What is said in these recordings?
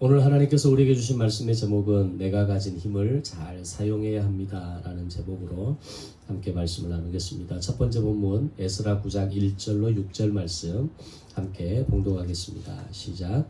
오늘 하나님께서 우리에게 주신 말씀의 제목은 내가 가진 힘을 잘 사용해야 합니다 라는 제목으로 함께 말씀을 나누겠습니다. 첫 번째 본문 에스라 9장 1절로 6절 말씀 함께 봉독하겠습니다. 시작.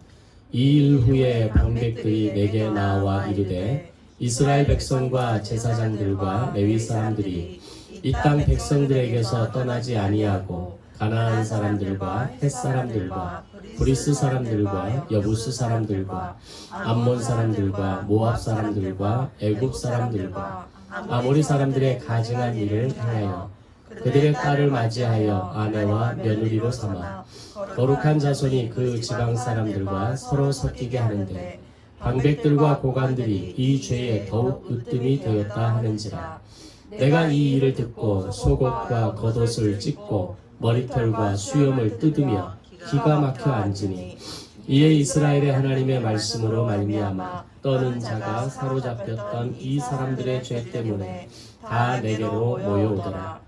이 일 후에 방백들이 내게 나와 이르되 이스라엘 백성과 제사장들과 레위 사람들이 이 땅 백성들에게서 떠나지 아니하고 가나안 사람들과 헷 사람들과 브리스 사람들과 여부스 사람들과 암몬 사람들과 모압 사람들과 애굽 사람들과 아모리 사람들의 가증한 일을 행하여 그들의 딸을 맞이하여 아내와 며느리로 삼아 거룩한 자손이 그 지방 사람들과 서로 섞이게 하는데 방백들과 고관들이 이 죄에 더욱 으뜸이 되었다 하는지라. 내가 이 일을 듣고 속옷과 겉옷을 찢고 머리털과 수염을 뜯으며 기가 막혀 앉으니 이에 이스라엘의 하나님의 말씀으로 말미암아 떠는 자가 사로잡혔던 이 사람들의 죄 때문에 다 내게로 모여오더라.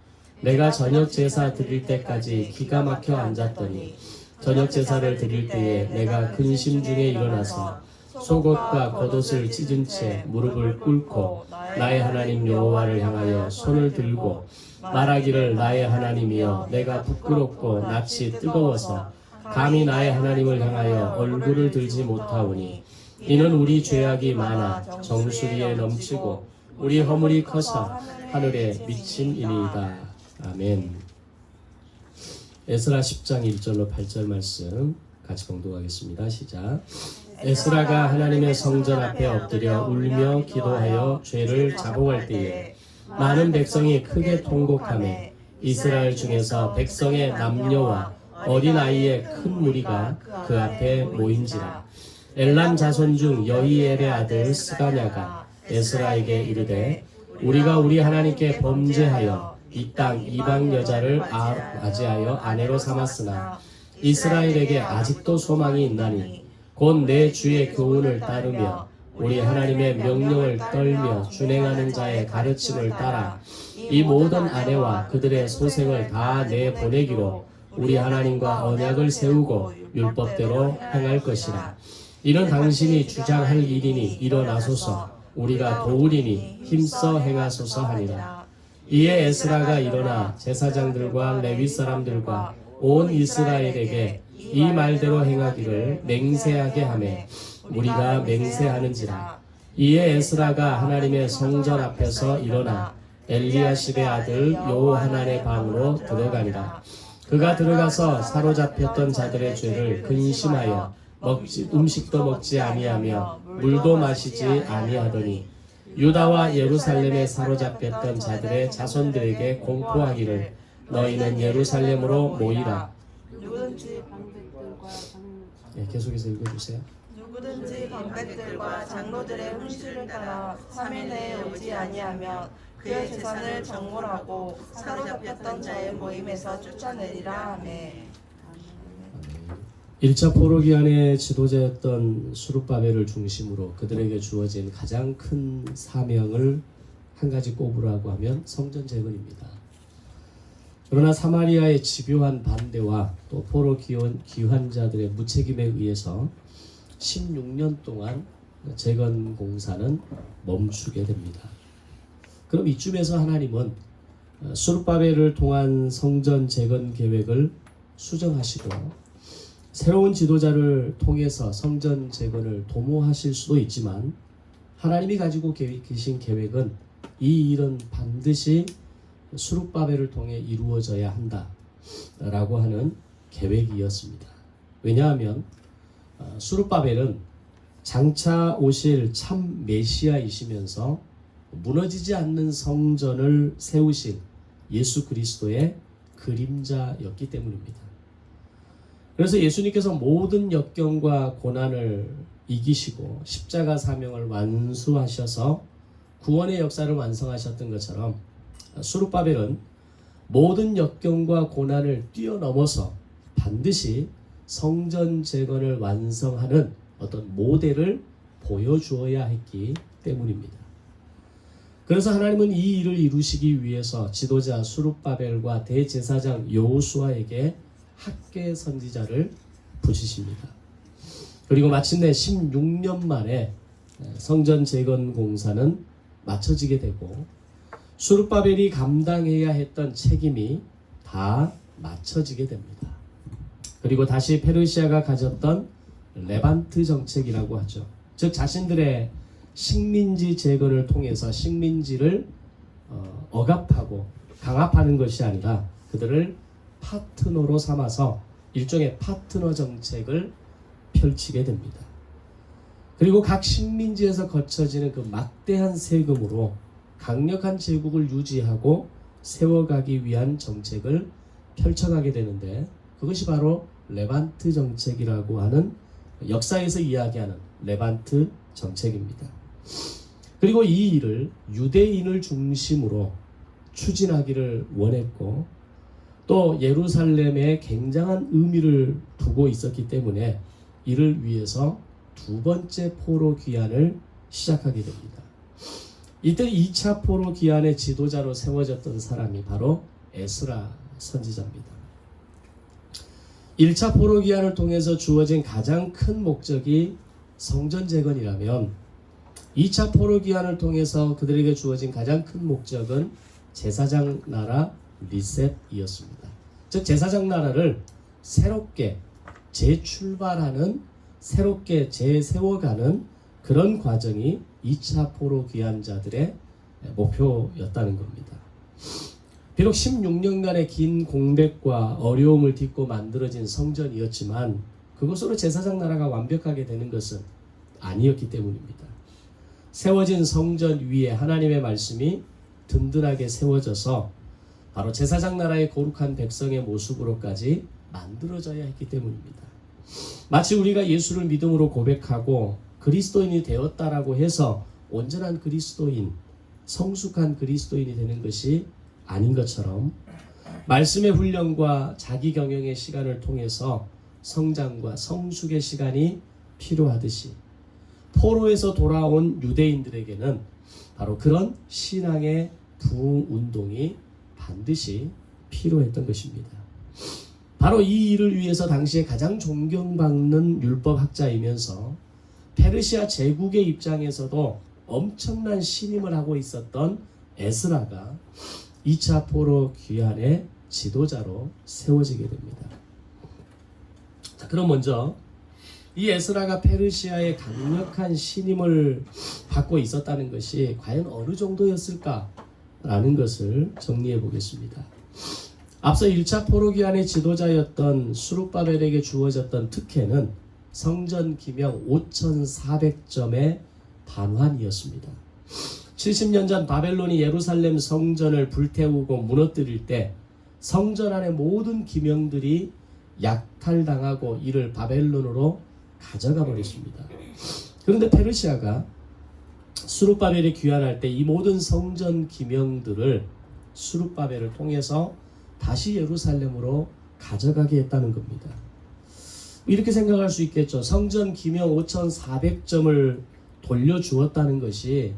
내가 저녁 제사 드릴 때까지 기가 막혀 앉았더니 저녁 제사를 드릴 때에 내가 근심 중에 일어나서 속옷과 겉옷을 찢은 채 무릎을 꿇고 나의 하나님 여호와를 향하여 손을 들고 말하기를 나의 하나님이여 내가 부끄럽고 낯이 뜨거워서 감히 나의 하나님을 향하여 얼굴을 들지 못하오니 이는 우리 죄악이 많아 정수리에 넘치고 우리 허물이 커서 하늘에 미침이니이다. 아멘. 에스라 10장 1절로 8절 말씀 같이 봉독하겠습니다. 시작. 에스라가 하나님의 성전 앞에 엎드려 울며 기도하여 죄를 자복할 때에 많은 백성이 크게 통곡하며 이스라엘 중에서 백성의 남녀와 어린아이의 큰 무리가 그 앞에 모인지라. 엘람 자손 중 여히엘의 아들 스가냐가 에스라에게 이르되 우리가 우리 하나님께 범죄하여 이 땅 이방 여자를 맞이하여 아내로 삼았으나 이스라엘에게 아직도 소망이 있나니 곧 내 주의 교훈을 따르며 우리 하나님의 명령을 떨며 준행하는 자의 가르침을 따라 이 모든 아내와 그들의 소생을 다 내보내기로 우리 하나님과 언약을 세우고 율법대로 행할 것이라. 이는 당신이 주장할 일이니 일어나소서 우리가 도우리니 힘써 행하소서 하니라. 이에 에스라가 일어나 제사장들과 레위 사람들과 온 이스라엘에게 이 말대로 행하기를 맹세하게 하매 우리가 맹세하는지라. 이에 에스라가 하나님의 성전 앞에서 일어나 엘리야십의 아들 요하난의 방으로 들어가니라. 그가 들어가서 사로잡혔던 자들의 죄를 근심하여 음식도 먹지 아니하며 물도 마시지 아니하더니 유다와 예루살렘에 사로잡혔던 자들의 자손들에게 공포하기를 너희는 예루살렘으로 모이라. 누구든지 방백들과 계속해서 읽어주세요. 누구든지 방백들과 장로들의 훈시를 따라 3일 내에 오지 아니하면 그의 재산을 정몰하고 사로잡혔던 자의 모임에서 쫓아내리라 하매. 1차 포로기한의 지도자였던 수룹바벨을 중심으로 그들에게 주어진 가장 큰 사명을 한 가지 꼽으라고 하면 성전 재건입니다. 그러나 사마리아의 집요한 반대와 또 포로 기환자들의 무책임에 의해서 16년 동안 재건 공사는 멈추게 됩니다. 그럼 이쯤에서 하나님은 수룹바벨을 통한 성전 재건 계획을 수정하시고 새로운 지도자를 통해서 성전 재건을 도모하실 수도 있지만 하나님이 가지고 계신 계획은 이 일은 반드시 수룹바벨을 통해 이루어져야 한다라고 하는 계획이었습니다. 왜냐하면 수룹바벨은 장차 오실 참 메시아이시면서 무너지지 않는 성전을 세우실 예수 그리스도의 그림자였기 때문입니다. 그래서 예수님께서 모든 역경과 고난을 이기시고 십자가 사명을 완수하셔서 구원의 역사를 완성하셨던 것처럼 수룹바벨은 모든 역경과 고난을 뛰어넘어서 반드시 성전 재건을 완성하는 어떤 모델을 보여주어야 했기 때문입니다. 그래서 하나님은 이 일을 이루시기 위해서 지도자 수룹바벨과 대제사장 여호수아에게 학계 선지자를 부르십니다. 그리고 마침내 16년 만에 성전 재건 공사는 마쳐지게 되고 수룹바벨이 감당해야 했던 책임이 다 마쳐지게 됩니다. 그리고 다시 페르시아가 가졌던 레반트 정책이라고 하죠. 즉 자신들의 식민지 재건을 통해서 식민지를 억압하고 강압하는 것이 아니라 그들을 파트너로 삼아서 일종의 파트너 정책을 펼치게 됩니다. 그리고 각 식민지에서 거쳐지는 그 막대한 세금으로 강력한 제국을 유지하고 세워가기 위한 정책을 펼쳐가게 되는데 그것이 바로 레반트 정책이라고 하는 역사에서 이야기하는 레반트 정책입니다. 그리고 이 일을 유대인을 중심으로 추진하기를 원했고 또 예루살렘에 굉장한 의미를 두고 있었기 때문에 이를 위해서 두 번째 포로 귀환을 시작하게 됩니다. 이때 2차 포로 귀환의 지도자로 세워졌던 사람이 바로 에스라 선지자입니다. 1차 포로 귀환을 통해서 주어진 가장 큰 목적이 성전 재건이라면 2차 포로 귀환을 통해서 그들에게 주어진 가장 큰 목적은 제사장 나라 리셋이었습니다. 즉 제사장 나라를 새롭게 재출발하는 새롭게 재세워가는 그런 과정이 2차 포로 귀환자들의 목표였다는 겁니다. 비록 16년간의 긴 공백과 어려움을 딛고 만들어진 성전이었지만 그것으로 제사장 나라가 완벽하게 되는 것은 아니었기 때문입니다. 세워진 성전 위에 하나님의 말씀이 든든하게 세워져서 바로 제사장 나라의 거룩한 백성의 모습으로까지 만들어져야 했기 때문입니다. 마치 우리가 예수를 믿음으로 고백하고 그리스도인이 되었다라고 해서 온전한 그리스도인, 성숙한 그리스도인이 되는 것이 아닌 것처럼 말씀의 훈련과 자기 경영의 시간을 통해서 성장과 성숙의 시간이 필요하듯이 포로에서 돌아온 유대인들에게는 바로 그런 신앙의 부흥 운동이 반드시 필요했던 것입니다. 바로 이 일을 위해서 당시에 가장 존경받는 율법학자이면서 페르시아 제국의 입장에서도 엄청난 신임을 하고 있었던 에스라가 2차 포로 귀환의 지도자로 세워지게 됩니다. 자, 그럼 먼저 이 에스라가 페르시아의 강력한 신임을 받고 있었다는 것이 과연 어느 정도였을까라는 것을 정리해 보겠습니다. 앞서 1차 포로 귀환의 지도자였던 수룹바벨에게 주어졌던 특혜는 성전 기명 5,400점의 반환이었습니다. 70년 전 바벨론이 예루살렘 성전을 불태우고 무너뜨릴 때 성전 안의 모든 기명들이 약탈당하고 이를 바벨론으로 가져가 버렸습니다. 그런데 페르시아가 수룹바벨이 귀환할 때 이 모든 성전 기명들을 수룹바벨을 통해서 다시 예루살렘으로 가져가게 했다는 겁니다. 이렇게 생각할 수 있겠죠. 성전 기명 5,400점을 돌려주었다는 것이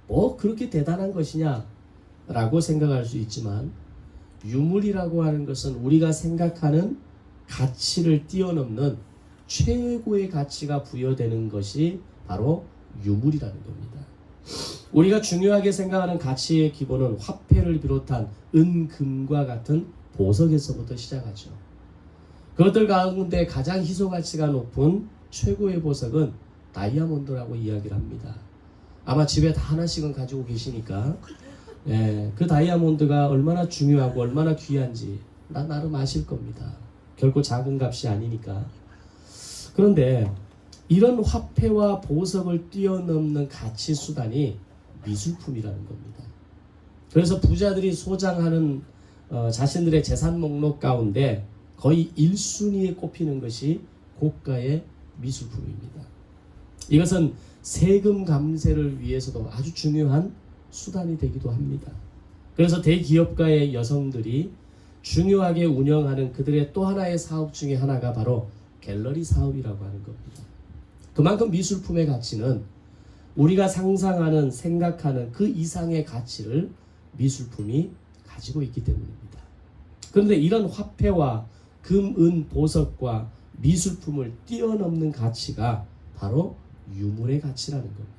뭐 그렇게 대단한 것이냐 라고 생각할 수 있지만 유물이라고 하는 것은 우리가 생각하는 가치를 뛰어넘는 최고의 가치가 부여되는 것이 바로 유물이라는 겁니다. 우리가 중요하게 생각하는 가치의 기본은 화폐를 비롯한 은, 금과 같은 보석에서부터 시작하죠. 그것들 가운데 가장 희소 가치가 높은 최고의 보석은 다이아몬드라고 이야기를 합니다. 아마 집에 다 하나씩은 가지고 계시니까 그 다이아몬드가 얼마나 중요하고 얼마나 귀한지 나름 아실 겁니다. 결코 작은 값이 아니니까. 그런데 이런 화폐와 보석을 뛰어넘는 가치 수단이 미술품이라는 겁니다. 그래서 부자들이 소장하는 자신들의 재산 목록 가운데 거의 1순위에 꼽히는 것이 고가의 미술품입니다. 이것은 세금 감세를 위해서도 아주 중요한 수단이 되기도 합니다. 그래서 대기업가의 여성들이 중요하게 운영하는 그들의 또 하나의 사업 중에 하나가 바로 갤러리 사업이라고 하는 겁니다. 그만큼 미술품의 가치는 우리가 상상하는, 생각하는 그 이상의 가치를 미술품이 가지고 있기 때문입니다. 그런데 이런 화폐와 금, 은, 보석과 미술품을 뛰어넘는 가치가 바로 유물의 가치라는 겁니다.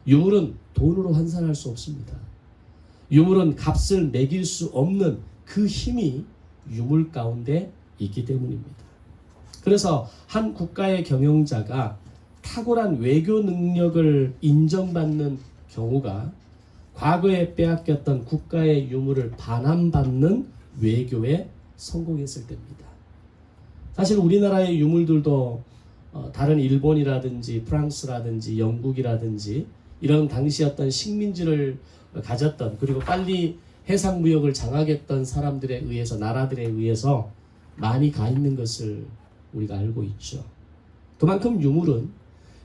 유물은 돈으로 환산할 수 없습니다. 유물은 값을 매길 수 없는 그 힘이 유물 가운데 있기 때문입니다. 그래서 한 국가의 경영자가 탁월한 외교 능력을 인정받는 경우가 과거에 빼앗겼던 국가의 유물을 반환받는 외교에 성공했을 때입니다. 사실 우리나라의 유물들도 다른 일본이라든지 프랑스라든지 영국이라든지 이런 당시 어떤 식민지를 가졌던, 그리고 빨리 해상무역을 장악했던 사람들에 의해서, 나라들에 의해서 많이 가 있는 것을 우리가 알고 있죠. 그만큼 유물은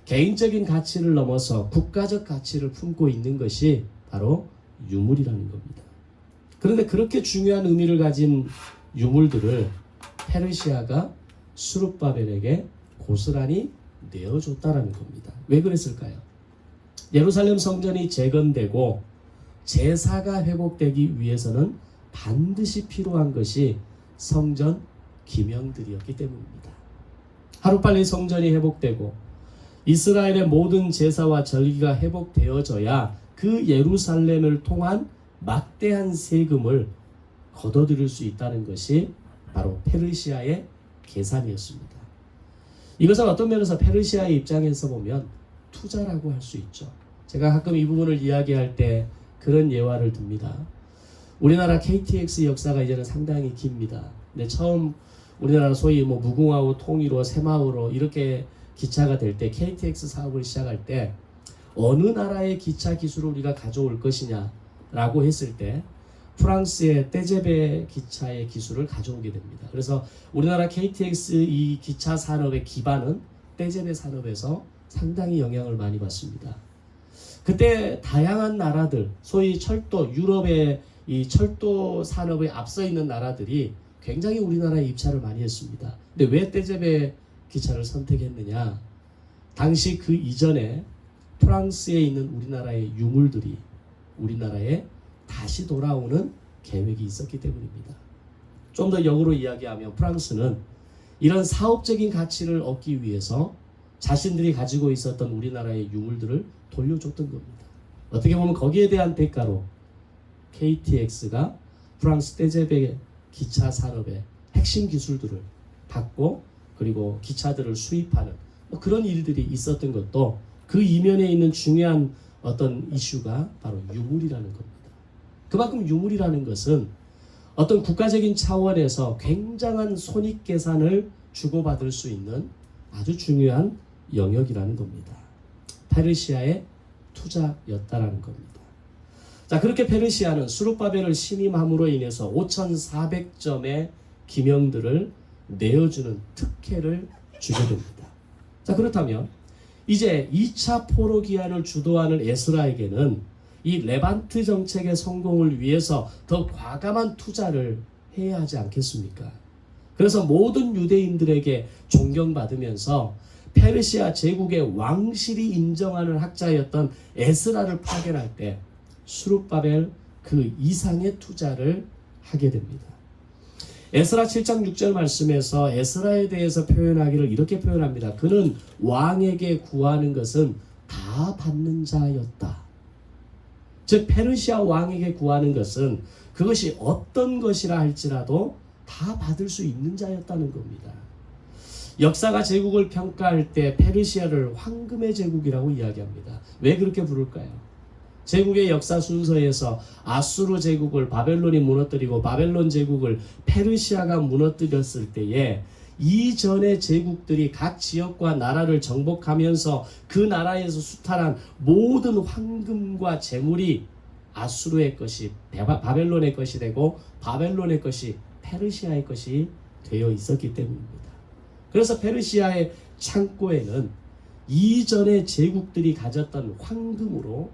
개인적인 가치를 넘어서 국가적 가치를 품고 있는 것이 바로 유물이라는 겁니다. 그런데 그렇게 중요한 의미를 가진 유물들을 페르시아가 수룹바벨에게 고스란히 내어줬다라는 겁니다. 왜 그랬을까요? 예루살렘 성전이 재건되고 제사가 회복되기 위해서는 반드시 필요한 것이 성전 기명들이었기 때문입니다. 하루빨리 성전이 회복되고 이스라엘의 모든 제사와 절기가 회복되어져야 그 예루살렘을 통한 막대한 세금을 거둬들일 수 있다는 것이 바로 페르시아의 계산이었습니다. 이것은 어떤 면에서 페르시아의 입장에서 보면 투자라고 할 수 있죠. 제가 가끔 이 부분을 이야기할 때 그런 예화를 듭니다. 우리나라 KTX 역사가 이제는 상당히 깁니다. 근데 처음 우리나라 소위 무궁화호, 통일호, 새마을호 이렇게 기차가 될 때, KTX 사업을 시작할 때 어느 나라의 기차 기술을 우리가 가져올 것이냐라고 했을 때 프랑스의 떼제베 기차의 기술을 가져오게 됩니다. 그래서 우리나라 KTX 이 기차 산업의 기반은 떼제베 산업에서 상당히 영향을 많이 받습니다. 그때 다양한 나라들, 소위 철도, 유럽의 이 철도 산업에 앞서 있는 나라들이 굉장히 우리나라에 입찰을 많이 했습니다. 근데 왜 떼제베 기차를 선택했느냐? 당시 그 이전에 프랑스에 있는 우리나라의 유물들이 우리나라에 다시 돌아오는 계획이 있었기 때문입니다. 좀 더 역으로 이야기하면 프랑스는 이런 사업적인 가치를 얻기 위해서 자신들이 가지고 있었던 우리나라의 유물들을 돌려줬던 겁니다. 어떻게 보면 거기에 대한 대가로 KTX가 프랑스 떼제베 기차 산업의 핵심 기술들을 받고 그리고 기차들을 수입하는 그런 일들이 있었던 것도 그 이면에 있는 중요한 어떤 이슈가 바로 유물이라는 겁니다. 그만큼 유물이라는 것은 어떤 국가적인 차원에서 굉장한 손익계산을 주고받을 수 있는 아주 중요한 영역이라는 겁니다. 페르시아의 투자였다라는 겁니다. 자, 그렇게 페르시아는 수룹바벨을 신임함으로 인해서 5,400점의 기명들을 내어주는 특혜를 주게 됩니다. 자, 그렇다면 이제 2차 포로 기한을 주도하는 에스라에게는 이 레반트 정책의 성공을 위해서 더 과감한 투자를 해야 하지 않겠습니까? 그래서 모든 유대인들에게 존경받으면서 페르시아 제국의 왕실이 인정하는 학자였던 에스라를 파견할 때 수룹바벨 그 이상의 투자를 하게 됩니다. 에스라 7장 6절 말씀에서 에스라에 대해서 표현하기를 이렇게 표현합니다. 그는 왕에게 구하는 것은 다 받는 자였다. 즉 페르시아 왕에게 구하는 것은 그것이 어떤 것이라 할지라도 다 받을 수 있는 자였다는 겁니다. 역사가 제국을 평가할 때 페르시아를 황금의 제국이라고 이야기합니다. 왜 그렇게 부를까요? 제국의 역사 순서에서 아수르 제국을 바벨론이 무너뜨리고 바벨론 제국을 페르시아가 무너뜨렸을 때에 이전의 제국들이 각 지역과 나라를 정복하면서 그 나라에서 수탈한 모든 황금과 재물이 아수르의 것이 바벨론의 것이 되고 바벨론의 것이 페르시아의 것이 되어 있었기 때문입니다. 그래서 페르시아의 창고에는 이전의 제국들이 가졌던 황금으로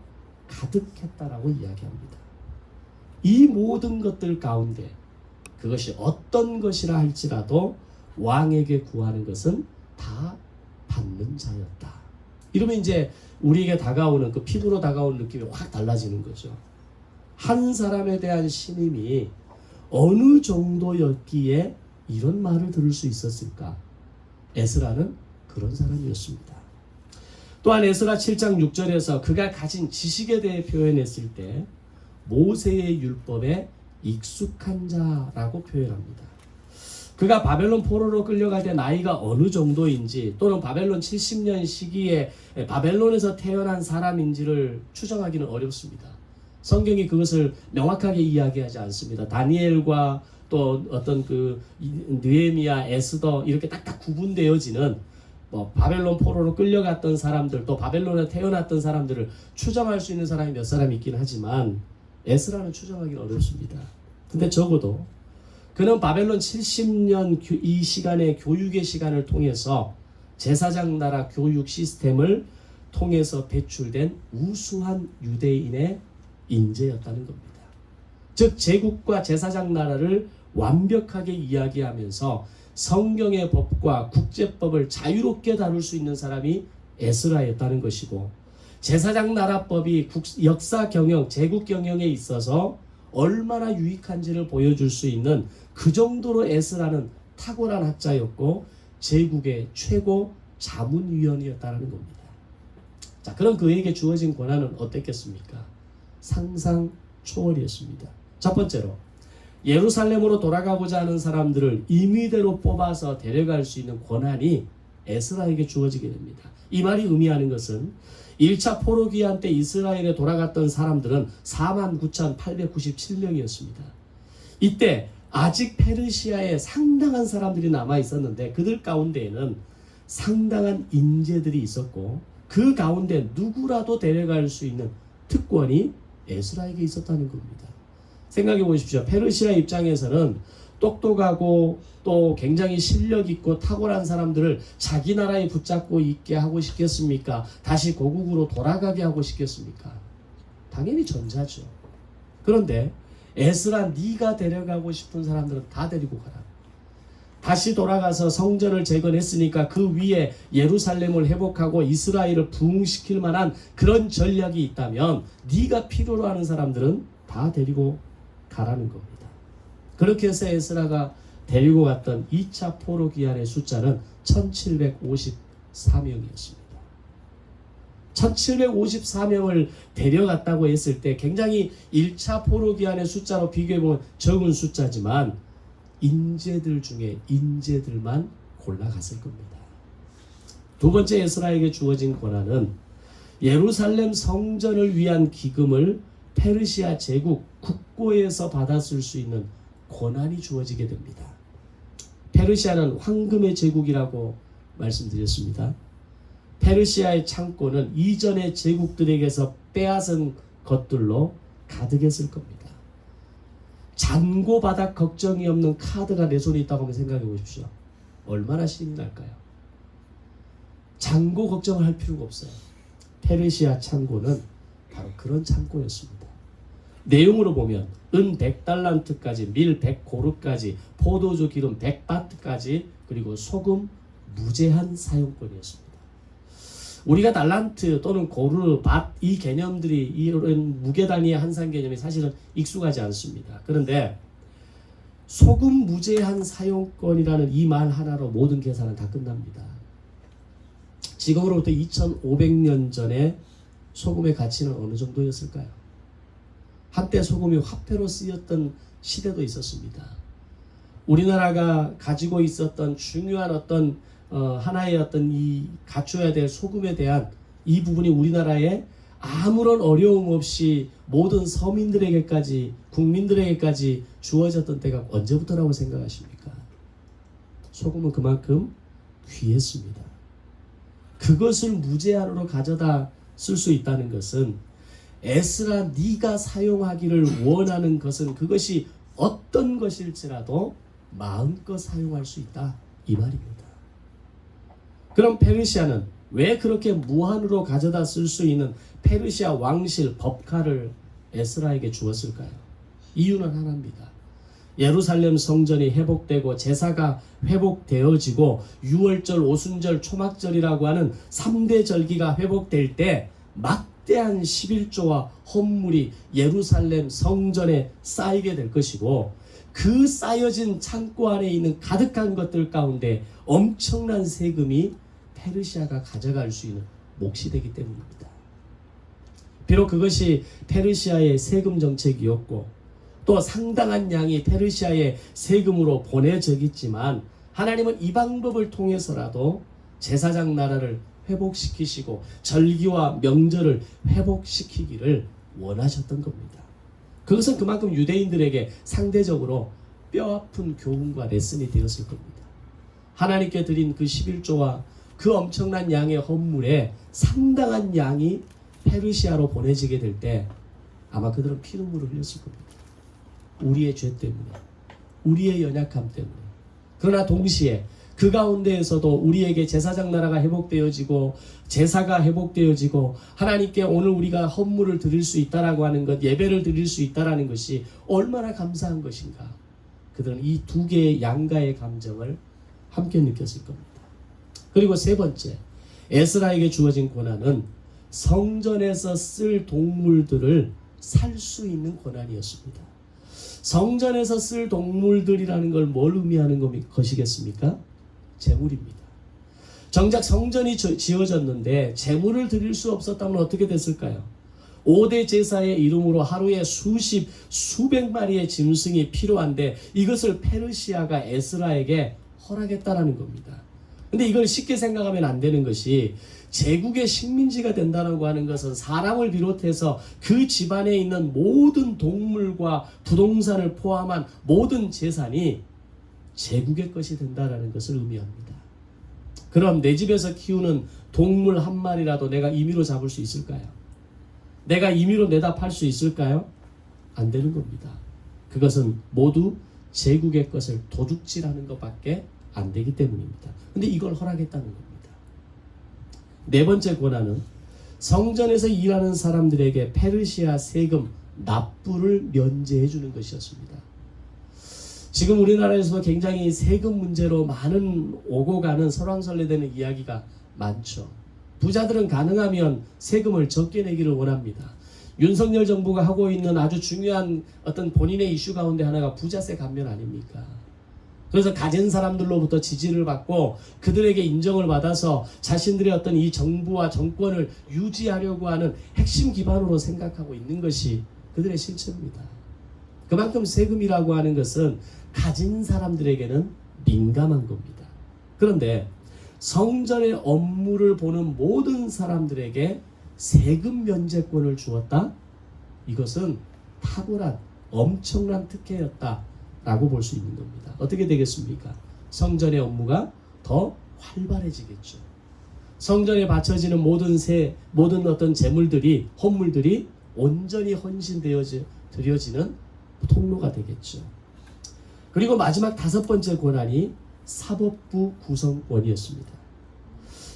가득했다라고 이야기합니다. 이 모든 것들 가운데 그것이 어떤 것이라 할지라도 왕에게 구하는 것은 다 받는 자였다. 이러면 이제 우리에게 다가오는 그 피부로 다가오는 느낌이 확 달라지는 거죠. 한 사람에 대한 신임이 어느 정도였기에 이런 말을 들을 수 있었을까? 에스라는 그런 사람이었습니다. 또한 에스라 7장 6절에서 그가 가진 지식에 대해 표현했을 때 모세의 율법에 익숙한 자라고 표현합니다. 그가 바벨론 포로로 끌려갈 때 나이가 어느 정도인지 또는 바벨론 70년 시기에 바벨론에서 태어난 사람인지를 추정하기는 어렵습니다. 성경이 그것을 명확하게 이야기하지 않습니다. 다니엘과 또 어떤 그 느헤미야, 에스더 이렇게 딱딱 구분되어지는 바벨론 포로로 끌려갔던 사람들 또 바벨론에 태어났던 사람들을 추정할 수 있는 사람이 몇 사람 있긴 하지만 에스라는 추정하기는 어렵습니다. 근데 적어도 그는 바벨론 70년 이 시간의 교육의 시간을 통해서 제사장 나라 교육 시스템을 통해서 배출된 우수한 유대인의 인재였다는 겁니다. 즉 제국과 제사장 나라를 완벽하게 이야기하면서 성경의 법과 국제법을 자유롭게 다룰 수 있는 사람이 에스라였다는 것이고 제사장 나라법이 역사 경영, 제국 경영에 있어서 얼마나 유익한지를 보여줄 수 있는 그 정도로 에스라는 탁월한 학자였고 제국의 최고 자문위원이었다는 겁니다. 자, 그럼 그에게 주어진 권한은 어땠겠습니까? 상상 초월이었습니다. 첫 번째로 예루살렘으로 돌아가고자 하는 사람들을 임의대로 뽑아서 데려갈 수 있는 권한이 에스라에게 주어지게 됩니다. 이 말이 의미하는 것은 1차 포로기한 때 이스라엘에 돌아갔던 사람들은 49,897명이었습니다. 이때 아직 페르시아에 상당한 사람들이 남아 있었는데 그들 가운데에는 상당한 인재들이 있었고 그 가운데 누구라도 데려갈 수 있는 특권이 에스라에게 있었다는 겁니다. 생각해 보십시오. 페르시아 입장에서는 똑똑하고 또 굉장히 실력 있고 탁월한 사람들을 자기 나라에 붙잡고 있게 하고 싶겠습니까? 다시 고국으로 돌아가게 하고 싶겠습니까? 당연히 전자죠. 그런데 에스라 네가 데려가고 싶은 사람들은 다 데리고 가라. 다시 돌아가서 성전을 재건했으니까 그 위에 예루살렘을 회복하고 이스라엘을 부흥시킬 만한 그런 전략이 있다면 네가 필요로 하는 사람들은 다 데리고 가라는 겁니다. 그렇게 해서 에스라가 데리고 갔던 2차 포로 기한의 숫자는 1754명이었습니다. 1754명을 데려갔다고 했을 때 굉장히 1차 포로 기한의 숫자로 비교해보면 적은 숫자지만 인재들 중에 인재들만 골라갔을 겁니다. 두 번째 에스라에게 주어진 권한은 예루살렘 성전을 위한 기금을 페르시아 제국 국고에서 받았을 수 있는 권한이 주어지게 됩니다. 페르시아는 황금의 제국이라고 말씀드렸습니다. 페르시아의 창고는 이전의 제국들에게서 빼앗은 것들로 가득했을 겁니다. 잔고 바닥 걱정이 없는 카드가 내 손에 있다고 한번 생각해 보십시오. 얼마나 신이 날까요? 잔고 걱정을 할 필요가 없어요. 페르시아 창고는 바로 그런 창고였습니다. 내용으로 보면 은 100달란트까지, 밀 100고르까지, 포도주 기름 100바트까지, 그리고 소금 무제한 사용권이었습니다. 우리가 달란트 또는 고르, 밭 이 개념들이 이런 무게단위의 한산 개념이 사실은 익숙하지 않습니다. 그런데 소금 무제한 사용권이라는 이 말 하나로 모든 계산은 다 끝납니다. 지금으로부터 2500년 전에 소금의 가치는 어느 정도였을까요? 한때 소금이 화폐로 쓰였던 시대도 있었습니다. 우리나라가 가지고 있었던 중요한 어떤 하나의 어떤 이 갖춰야 될 소금에 대한 이 부분이 우리나라에 아무런 어려움 없이 모든 서민들에게까지 국민들에게까지 주어졌던 때가 언제부터라고 생각하십니까? 소금은 그만큼 귀했습니다. 그것을 무제한으로 가져다 쓸 수 있다는 것은 에스라 네가 사용하기를 원하는 것은 그것이 어떤 것일지라도 마음껏 사용할 수 있다 이 말입니다. 그럼 페르시아는 왜 그렇게 무한으로 가져다 쓸 수 있는 페르시아 왕실 법카를 에스라에게 주었을까요? 이유는 하나입니다. 예루살렘 성전이 회복되고 제사가 회복되어지고 유월절, 오순절, 초막절이라고 하는 3대 절기가 회복될 때 막대한 11조와 헌물이 예루살렘 성전에 쌓이게 될 것이고 그 쌓여진 창고 안에 있는 가득한 것들 가운데 엄청난 세금이 페르시아가 가져갈 수 있는 몫이 되기 때문입니다. 비록 그것이 페르시아의 세금 정책이었고 또 상당한 양이 페르시아의 세금으로 보내졌지만 하나님은 이 방법을 통해서라도 제사장 나라를 회복시키시고 절기와 명절을 회복시키기를 원하셨던 겁니다. 그것은 그만큼 유대인들에게 상대적으로 뼈아픈 교훈과 레슨이 되었을 겁니다. 하나님께 드린 그 11조와 그 엄청난 양의 헌물에 상당한 양이 페르시아로 보내지게 될 때 아마 그들은 피눈물을 흘렸을 겁니다. 우리의 죄 때문에, 우리의 연약함 때문에. 그러나 동시에 그 가운데에서도 우리에게 제사장 나라가 회복되어지고 제사가 회복되어지고 하나님께 오늘 우리가 헌물을 드릴 수 있다라고 하는 것, 예배를 드릴 수 있다라는 것이 얼마나 감사한 것인가. 그들은 이 두 개의 양가의 감정을 함께 느꼈을 겁니다. 그리고 세 번째, 에스라에게 주어진 고난은 성전에서 쓸 동물들을 살 수 있는 고난이었습니다. 성전에서 쓸 동물들이라는 걸 뭘 의미하는 것이겠습니까? 제물입니다. 정작 성전이 지어졌는데 제물을 드릴 수 없었다면 어떻게 됐을까요? 5대 제사의 이름으로 하루에 수백 마리의 짐승이 필요한데 이것을 페르시아가 에스라에게 허락했다라는 겁니다. 근데 이걸 쉽게 생각하면 안 되는 것이 제국의 식민지가 된다고 하는 것은 사람을 비롯해서 그 집안에 있는 모든 동물과 부동산을 포함한 모든 재산이 제국의 것이 된다는 것을 의미합니다. 그럼 내 집에서 키우는 동물 한 마리라도 내가 임의로 잡을 수 있을까요? 내가 임의로 내다 팔 수 있을까요? 안 되는 겁니다. 그것은 모두 제국의 것을 도둑질하는 것밖에 안 되기 때문입니다. 근데 이걸 허락했다는 겁니다. 네 번째 고난은 성전에서 일하는 사람들에게 페르시아 세금 납부를 면제해 주는 것이었습니다. 지금 우리나라에서 굉장히 세금 문제로 많은 오고 가는 설왕설래되는 이야기가 많죠. 부자들은 가능하면 세금을 적게 내기를 원합니다. 윤석열 정부가 하고 있는 아주 중요한 어떤 본인의 이슈 가운데 하나가 부자세 감면 아닙니까? 그래서 가진 사람들로부터 지지를 받고 그들에게 인정을 받아서 자신들의 어떤 이 정부와 정권을 유지하려고 하는 핵심 기반으로 생각하고 있는 것이 그들의 실체입니다. 그만큼 세금이라고 하는 것은 가진 사람들에게는 민감한 겁니다. 그런데 성전의 업무를 보는 모든 사람들에게 세금 면제권을 주었다? 이것은 탁월한 엄청난 특혜였다라고 볼 수 있는 겁니다. 어떻게 되겠습니까? 성전의 업무가 더 활발해지겠죠. 성전에 바쳐지는 모든 어떤 제물들이, 헌물들이 온전히 드려지는 통로가 되겠죠. 그리고 마지막 다섯 번째 고난이 사법부 구성원이었습니다.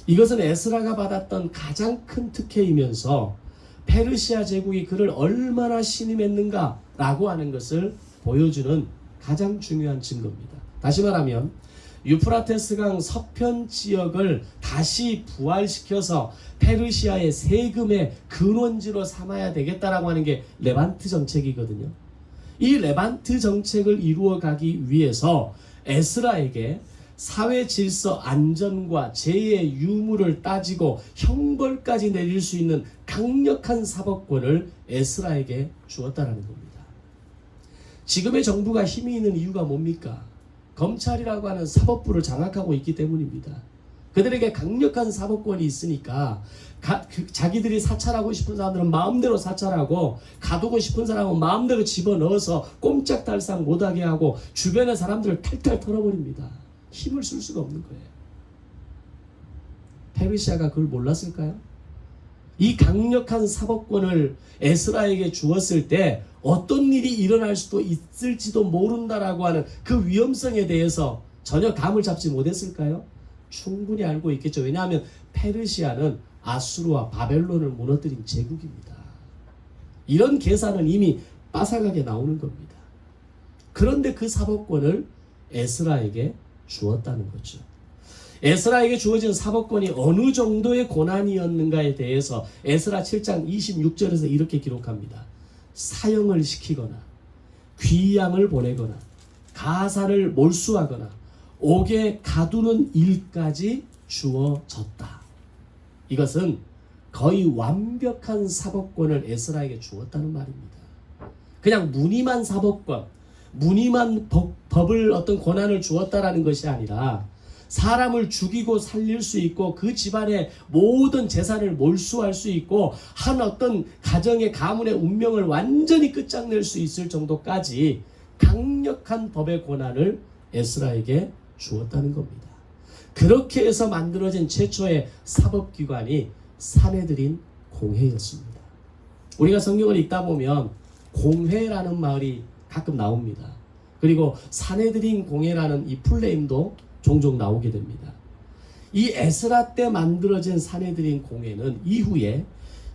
이것은 에스라가 받았던 가장 큰 특혜이면서 페르시아 제국이 그를 얼마나 신임했는가라고 하는 것을 보여주는 가장 중요한 증거입니다. 다시 말하면 유프라테스강 서편 지역을 다시 부활시켜서 페르시아의 세금의 근원지로 삼아야 되겠다라고 하는 게 레반트 정책이거든요. 이 레반트 정책을 이루어가기 위해서 에스라에게 사회 질서 안전과 재해의 유무를 따지고 형벌까지 내릴 수 있는 강력한 사법권을 에스라에게 주었다는 겁니다. 지금의 정부가 힘이 있는 이유가 뭡니까? 검찰이라고 하는 사법부를 장악하고 있기 때문입니다. 그들에게 강력한 사법권이 있으니까 자기들이 사찰하고 싶은 사람들은 마음대로 사찰하고 가두고 싶은 사람은 마음대로 집어넣어서 꼼짝달싹 못하게 하고 주변의 사람들을 탈탈 털어버립니다. 힘을 쓸 수가 없는 거예요. 페르시아가 그걸 몰랐을까요? 이 강력한 사법권을 에스라에게 주었을 때 어떤 일이 일어날 수도 있을지도 모른다라고 하는 그 위험성에 대해서 전혀 감을 잡지 못했을까요? 충분히 알고 있겠죠. 왜냐하면 페르시아는 아수르와 바벨론을 무너뜨린 제국입니다. 이런 계산은 이미 빠삭하게 나오는 겁니다. 그런데 그 사법권을 에스라에게 주었다는 거죠. 에스라에게 주어진 사법권이 어느 정도의 고난이었는가에 대해서 에스라 7장 26절에서 이렇게 기록합니다. 사형을 시키거나 귀양을 보내거나 가사를 몰수하거나 옥에 가두는 일까지 주어졌다. 이것은 거의 완벽한 사법권을 에스라에게 주었다는 말입니다. 그냥 무늬만 사법권, 무늬만 법을 어떤 권한을 주었다라는 것이 아니라 사람을 죽이고 살릴 수 있고 그 집안의 모든 재산을 몰수할 수 있고 한 어떤 가정의 가문의 운명을 완전히 끝장낼 수 있을 정도까지 강력한 법의 권한을 에스라에게 주었다는 겁니다. 그렇게 해서 만들어진 최초의 사법기관이 사내들인 공회였습니다. 우리가 성경을 읽다 보면 공회라는 말이 가끔 나옵니다. 그리고 사내들인 공회라는 이 풀네임도 종종 나오게 됩니다. 이 에스라 때 만들어진 사내들인 공회는 이후에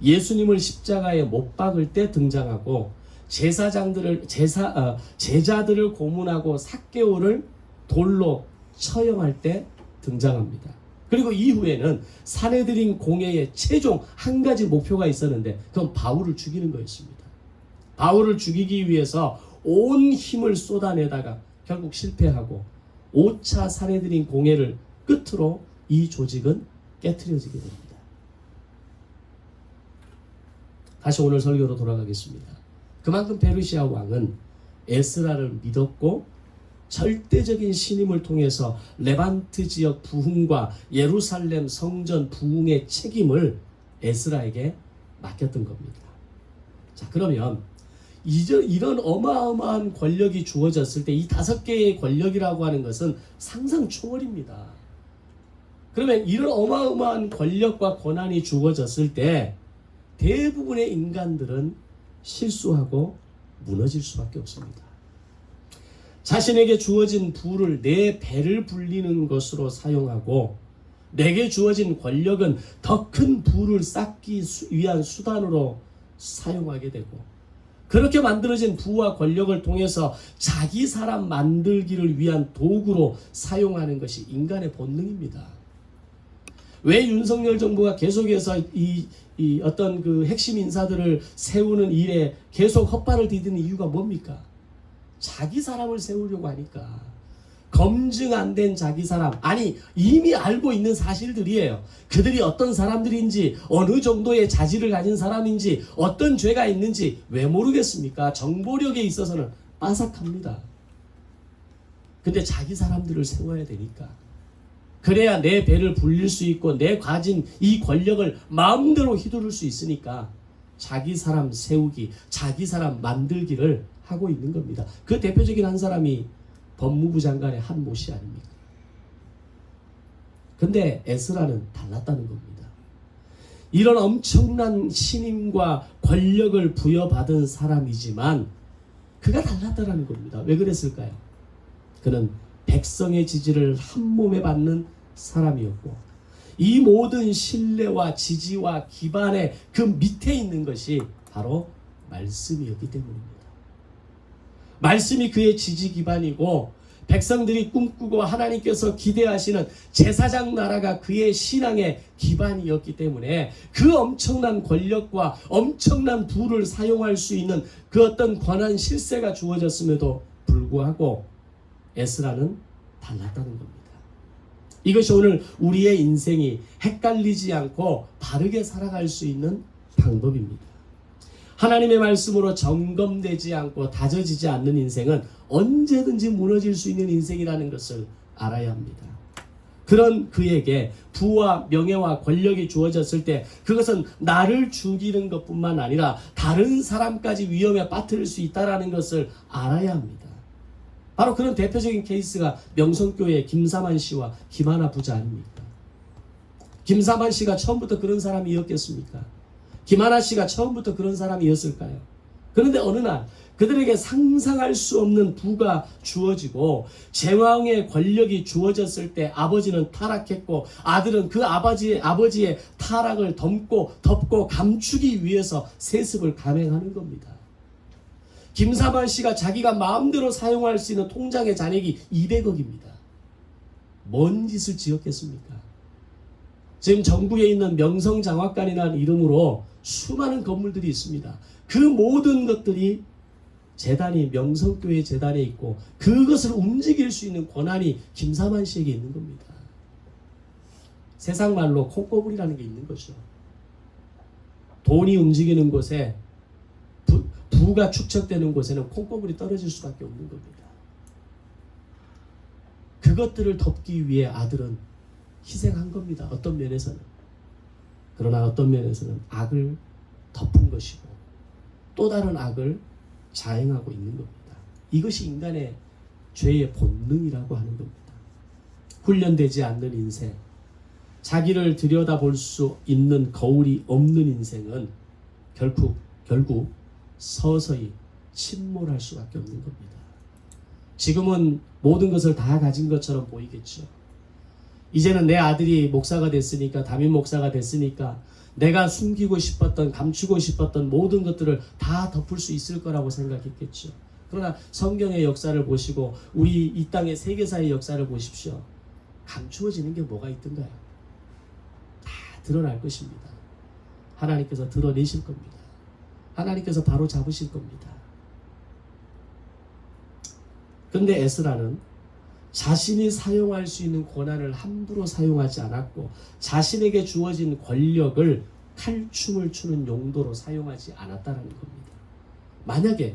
예수님을 십자가에 못 박을 때 등장하고 제자들을 고문하고 삭개오를 돌로 처형할 때 등장합니다. 그리고 이후에는 사내들인 공회의 최종 한 가지 목표가 있었는데 그건 바울을 죽이는 거였습니다. 바울을 죽이기 위해서 온 힘을 쏟아내다가 결국 실패하고 5차 사내들인 공회를 끝으로 이 조직은 깨트려지게 됩니다. 다시 오늘 설교로 돌아가겠습니다. 그만큼 페르시아 왕은 에스라를 믿었고 절대적인 신임을 통해서 레반트 지역 부흥과 예루살렘 성전 부흥의 책임을 에스라에게 맡겼던 겁니다. 자, 그러면 이런 어마어마한 권력이 주어졌을 때 이 5개의 권력이라고 하는 것은 상상 초월입니다. 그러면 이런 어마어마한 권력과 권한이 주어졌을 때 대부분의 인간들은 실수하고 무너질 수밖에 없습니다. 자신에게 주어진 부를 내 배를 불리는 것으로 사용하고 내게 주어진 권력은 더 큰 부를 쌓기 위한 수단으로 사용하게 되고 그렇게 만들어진 부와 권력을 통해서 자기 사람 만들기를 위한 도구로 사용하는 것이 인간의 본능입니다. 왜 윤석열 정부가 계속해서 이 어떤 그 핵심 인사들을 세우는 일에 계속 헛발을 디디는 이유가 뭡니까? 자기 사람을 세우려고 하니까. 검증 안 된 자기 사람, 아니 이미 알고 있는 사실들이에요. 그들이 어떤 사람들인지, 어느 정도의 자질을 가진 사람인지, 어떤 죄가 있는지 왜 모르겠습니까? 정보력에 있어서는 빠삭합니다. 근데 자기 사람들을 세워야 되니까. 그래야 내 배를 불릴 수 있고 내 가진 이 권력을 마음대로 휘두를 수 있으니까 자기 사람 세우기, 자기 사람 만들기를 하고 있는 겁니다. 그 대표적인 한 사람이 법무부 장관의 한모 씨 아닙니까? 근데 에스라는 달랐다는 겁니다. 이런 엄청난 신임과 권력을 부여받은 사람이지만 그가 달랐다는 겁니다. 왜 그랬을까요? 그는 백성의 지지를 한 몸에 받는 사람이었고 이 모든 신뢰와 지지와 기반의 그 밑에 있는 것이 바로 말씀이었기 때문입니다. 말씀이 그의 지지 기반이고 백성들이 꿈꾸고 하나님께서 기대하시는 제사장 나라가 그의 신앙의 기반이었기 때문에 그 엄청난 권력과 엄청난 부를 사용할 수 있는 그 어떤 권한 실세가 주어졌음에도 불구하고 에스라는 달랐다는 겁니다. 이것이 오늘 우리의 인생이 헷갈리지 않고 바르게 살아갈 수 있는 방법입니다. 하나님의 말씀으로 점검되지 않고 다져지지 않는 인생은 언제든지 무너질 수 있는 인생이라는 것을 알아야 합니다. 그런 그에게 부와 명예와 권력이 주어졌을 때 그것은 나를 죽이는 것뿐만 아니라 다른 사람까지 위험에 빠뜨릴 수 있다는 것을 알아야 합니다. 바로 그런 대표적인 케이스가 명성교회 김사만 씨와 김하나 부자 아닙니까? 김사만 씨가 처음부터 그런 사람이었겠습니까? 김하나 씨가 처음부터 그런 사람이었을까요? 그런데 어느 날 그들에게 상상할 수 없는 부가 주어지고 제왕의 권력이 주어졌을 때 아버지는 타락했고 아들은 그 아버지의 타락을 덮고 감추기 위해서 세습을 감행하는 겁니다. 김사만 씨가 자기가 마음대로 사용할 수 있는 통장의 잔액이 200억입니다. 뭔 짓을 지었겠습니까? 지금 전국에 있는 명성장학관이라는 이름으로 수많은 건물들이 있습니다. 그 모든 것들이 재단이 명성교회 재단에 있고 그것을 움직일 수 있는 권한이 김사만 씨에게 있는 겁니다. 세상 말로 콩고물이라는 게 있는 거죠. 돈이 움직이는 곳에 부가 축적되는 곳에는 콩고물이 떨어질 수밖에 없는 겁니다. 그것들을 덮기 위해 아들은 희생한 겁니다. 어떤 면에서는. 그러나 어떤 면에서는 악을 덮은 것이고 또 다른 악을 자행하고 있는 겁니다. 이것이 인간의 죄의 본능이라고 하는 겁니다. 훈련되지 않는 인생, 자기를 들여다볼 수 있는 거울이 없는 인생은 결국 서서히 침몰할 수밖에 없는 겁니다. 지금은 모든 것을 다 가진 것처럼 보이겠죠. 이제는 내 아들이 목사가 됐으니까, 담임 목사가 됐으니까 내가 숨기고 싶었던, 감추고 싶었던 모든 것들을 다 덮을 수 있을 거라고 생각했겠죠. 그러나 성경의 역사를 보시고 우리 이 땅의 세계사의 역사를 보십시오. 감추어지는 게 뭐가 있던가요? 다 드러날 것입니다. 하나님께서 드러내실 겁니다. 하나님께서 바로 잡으실 겁니다. 그런데 에스라는 자신이 사용할 수 있는 권한을 함부로 사용하지 않았고 자신에게 주어진 권력을 칼춤을 추는 용도로 사용하지 않았다는 겁니다. 만약에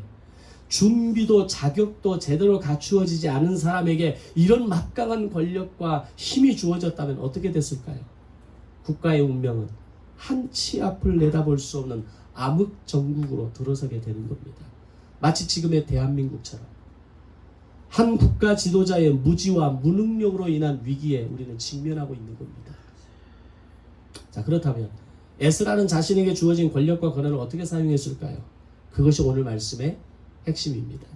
준비도 자격도 제대로 갖추어지지 않은 사람에게 이런 막강한 권력과 힘이 주어졌다면 어떻게 됐을까요? 국가의 운명은 한 치 앞을 내다볼 수 없는 암흑정국으로 들어서게 되는 겁니다. 마치 지금의 대한민국처럼 한 국가 지도자의 무지와 무능력으로 인한 위기에 우리는 직면하고 있는 겁니다. 자, 그렇다면 에스라는 자신에게 주어진 권력과 권한을 어떻게 사용했을까요? 그것이 오늘 말씀의 핵심입니다.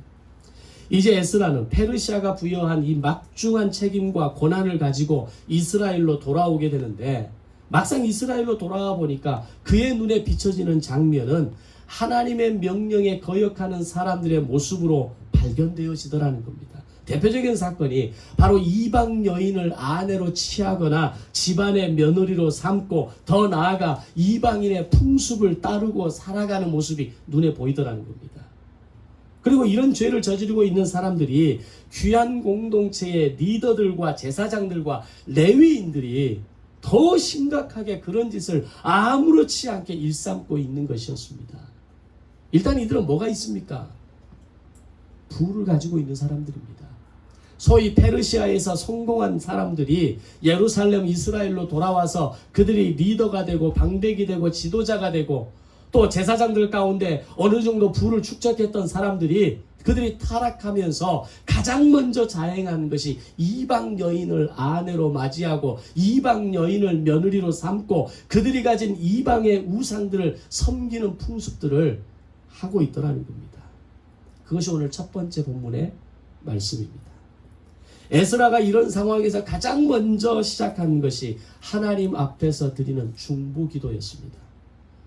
이제 에스라는 페르시아가 부여한 이 막중한 책임과 권한을 가지고 이스라엘로 돌아오게 되는데 막상 이스라엘로 돌아와 보니까 그의 눈에 비춰지는 장면은 하나님의 명령에 거역하는 사람들의 모습으로 발견되어지더라는 겁니다. 대표적인 사건이 바로 이방 여인을 아내로 취하거나 집안의 며느리로 삼고 더 나아가 이방인의 풍습을 따르고 살아가는 모습이 눈에 보이더라는 겁니다. 그리고 이런 죄를 저지르고 있는 사람들이 귀한 공동체의 리더들과 제사장들과 레위인들이 더 심각하게 그런 짓을 아무렇지 않게 일삼고 있는 것이었습니다. 일단 이들은 뭐가 있습니까? 부를 가지고 있는 사람들입니다. 소위 페르시아에서 성공한 사람들이 예루살렘 이스라엘로 돌아와서 그들이 리더가 되고 방백이 되고 지도자가 되고 또 제사장들 가운데 어느 정도 부를 축적했던 사람들이 그들이 타락하면서 가장 먼저 자행한 것이 이방 여인을 아내로 맞이하고 이방 여인을 며느리로 삼고 그들이 가진 이방의 우상들을 섬기는 풍습들을 하고 있더라는 겁니다. 그것이 오늘 첫 번째 본문의 말씀입니다. 에스라가 이런 상황에서 가장 먼저 시작한 것이 하나님 앞에서 드리는 중보기도였습니다.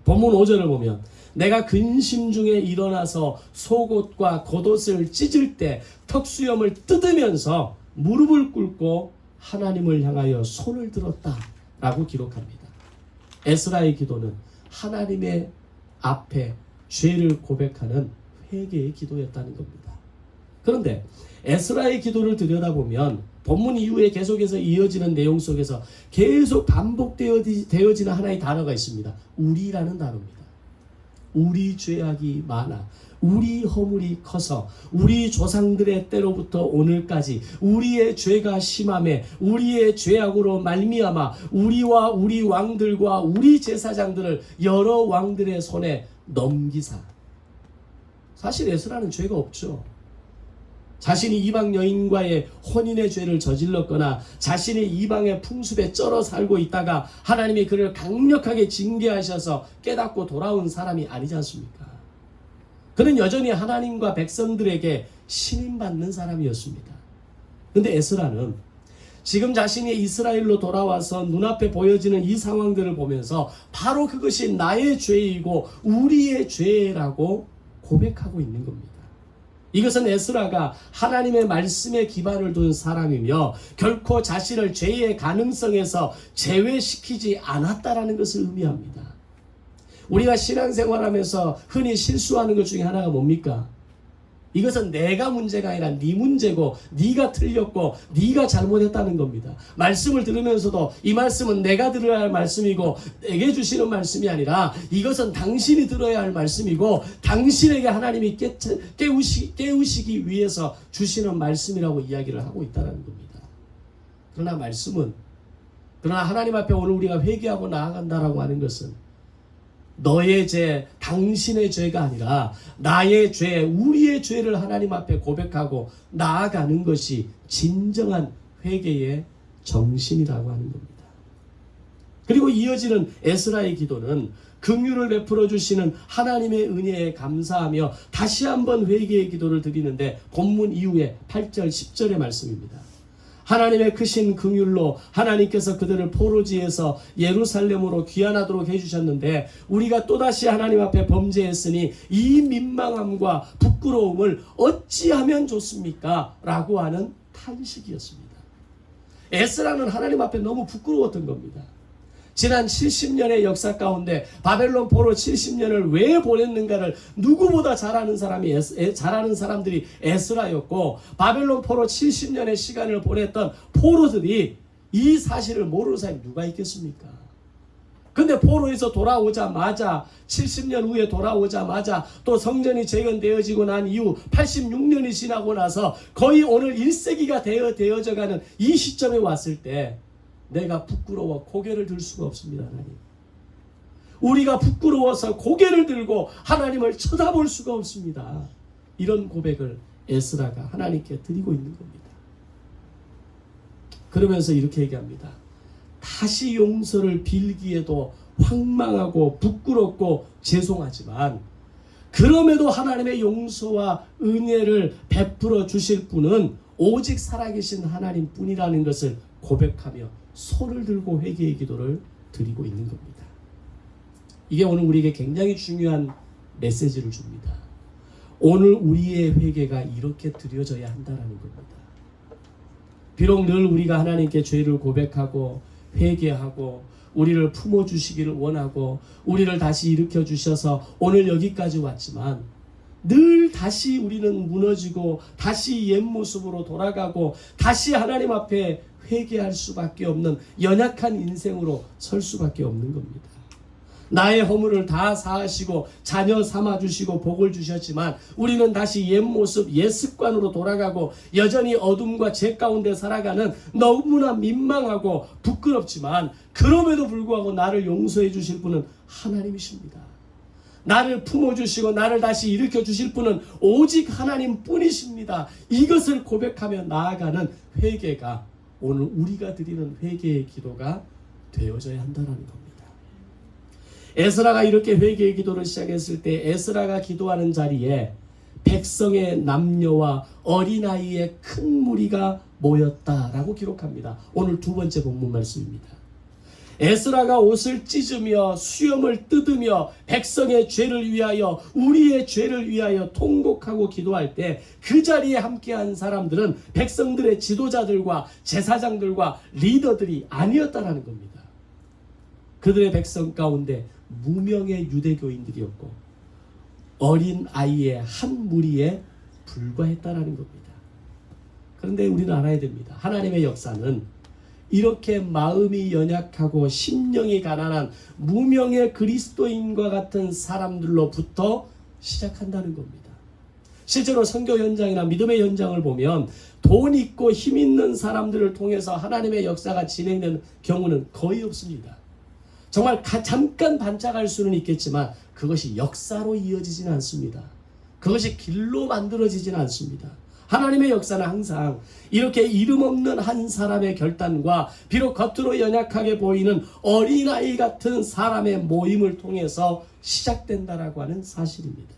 본문 5절을 보면 내가 근심 중에 일어나서 속옷과 겉옷을 찢을 때 턱수염을 뜯으면서 무릎을 꿇고 하나님을 향하여 손을 들었다 라고 기록합니다. 에스라의 기도는 하나님의 앞에 죄를 고백하는 회개의 기도였다는 겁니다. 그런데 에스라의 기도를 들여다보면 본문 이후에 계속해서 이어지는 내용 속에서 계속 반복되어지는 하나의 단어가 있습니다. 우리라는 단어입니다. 우리 죄악이 많아, 우리 허물이 커서 우리 조상들의 때로부터 오늘까지 우리의 죄가 심함에 우리의 죄악으로 말미암아 우리와 우리 왕들과 우리 제사장들을 여러 왕들의 손에 넘기사. 사실 에스라는 죄가 없죠. 자신이 이방 여인과의 혼인의 죄를 저질렀거나 자신이 이방의 풍습에 쩔어 살고 있다가 하나님이 그를 강력하게 징계하셔서 깨닫고 돌아온 사람이 아니지 않습니까? 그는 여전히 하나님과 백성들에게 신임받는 사람이었습니다. 그런데 에스라는 지금 자신이 이스라엘로 돌아와서 눈앞에 보여지는 이 상황들을 보면서 바로 그것이 나의 죄이고 우리의 죄라고 고백하고 있는 겁니다. 이것은 에스라가 하나님의 말씀에 기반을 둔 사람이며 결코 자신을 죄의 가능성에서 제외시키지 않았다라는 것을 의미합니다. 우리가 신앙생활하면서 흔히 실수하는 것 중에 하나가 뭡니까? 이것은 내가 문제가 아니라 네 문제고 네가 틀렸고 네가 잘못했다는 겁니다. 말씀을 들으면서도 이 말씀은 내가 들어야 할 말씀이고 내게 주시는 말씀이 아니라 이것은 당신이 들어야 할 말씀이고 당신에게 하나님이 깨우시기 위해서 주시는 말씀이라고 이야기를 하고 있다는 겁니다. 그러나 하나님 앞에 오늘 우리가 회개하고 나아간다라고 하는 것은 너의 죄, 당신의 죄가 아니라 나의 죄, 우리의 죄를 하나님 앞에 고백하고 나아가는 것이 진정한 회개의 정신이라고 하는 겁니다. 그리고 이어지는 에스라의 기도는 긍휼을 베풀어 주시는 하나님의 은혜에 감사하며 다시 한번 회개의 기도를 드리는데 본문 이후에 8절, 10절의 말씀입니다. 하나님의 크신 긍휼로 하나님께서 그들을 포로지에서 예루살렘으로 귀환하도록 해주셨는데 우리가 또다시 하나님 앞에 범죄했으니 이 민망함과 부끄러움을 어찌하면 좋습니까? 라고 하는 탄식이었습니다. 에스라는 하나님 앞에 너무 부끄러웠던 겁니다. 지난 70년의 역사 가운데 바벨론 포로 70년을 왜 보냈는가를 누구보다 잘 아는 사람들이 에스라였고 바벨론 포로 70년의 시간을 보냈던 포로들이 이 사실을 모르는 사람이 누가 있겠습니까? 근데 포로에서 돌아오자마자 70년 후에 돌아오자마자 또 성전이 재건되어지고 난 이후 86년이 지나고 나서 거의 오늘 1세기가 되어져가는 이 시점에 왔을 때 내가 부끄러워 고개를 들 수가 없습니다. 하나님, 우리가 부끄러워서 고개를 들고 하나님을 쳐다볼 수가 없습니다. 이런 고백을 에스라가 하나님께 드리고 있는 겁니다. 그러면서 이렇게 얘기합니다. 다시 용서를 빌기에도 황망하고 부끄럽고 죄송하지만 그럼에도 하나님의 용서와 은혜를 베풀어 주실 분은 오직 살아계신 하나님 뿐이라는 것을 고백하며 손을 들고 회개의 기도를 드리고 있는 겁니다. 이게 오늘 우리에게 굉장히 중요한 메시지를 줍니다. 오늘 우리의 회개가 이렇게 드려져야 한다는 겁니다. 비록 늘 우리가 하나님께 죄를 고백하고 회개하고 우리를 품어주시기를 원하고 우리를 다시 일으켜 주셔서 오늘 여기까지 왔지만 늘 다시 우리는 무너지고 다시 옛 모습으로 돌아가고 다시 하나님 앞에 회개할 수밖에 없는 연약한 인생으로 설 수밖에 없는 겁니다. 나의 허물을 다 사하시고 자녀 삼아주시고 복을 주셨지만 우리는 다시 옛 모습, 옛 습관으로 돌아가고 여전히 어둠과 죄 가운데 살아가는 너무나 민망하고 부끄럽지만 그럼에도 불구하고 나를 용서해 주실 분은 하나님이십니다. 나를 품어주시고 나를 다시 일으켜 주실 분은 오직 하나님 뿐이십니다. 이것을 고백하며 나아가는 회개가 오늘 우리가 드리는 회개의 기도가 되어져야 한다는 겁니다. 에스라가 이렇게 회개의 기도를 시작했을 때 에스라가 기도하는 자리에 백성의 남녀와 어린아이의 큰 무리가 모였다라고 기록합니다. 오늘 두 번째 본문 말씀입니다. 에스라가 옷을 찢으며 수염을 뜯으며 백성의 죄를 위하여 우리의 죄를 위하여 통곡하고 기도할 때 그 자리에 함께한 사람들은 백성들의 지도자들과 제사장들과 리더들이 아니었다라는 겁니다. 그들의 백성 가운데 무명의 유대교인들이었고 어린 아이의 한 무리에 불과했다라는 겁니다. 그런데 우리는 알아야 됩니다. 하나님의 역사는 이렇게 마음이 연약하고 심령이 가난한 무명의 그리스도인과 같은 사람들로부터 시작한다는 겁니다. 실제로 선교 현장이나 믿음의 현장을 보면 돈 있고 힘 있는 사람들을 통해서 하나님의 역사가 진행되는 경우는 거의 없습니다. 정말 잠깐 반짝할 수는 있겠지만 그것이 역사로 이어지지는 않습니다. 그것이 길로 만들어지지는 않습니다. 하나님의 역사는 항상 이렇게 이름 없는 한 사람의 결단과 비록 겉으로 연약하게 보이는 어린아이 같은 사람의 모임을 통해서 시작된다라고 하는 사실입니다.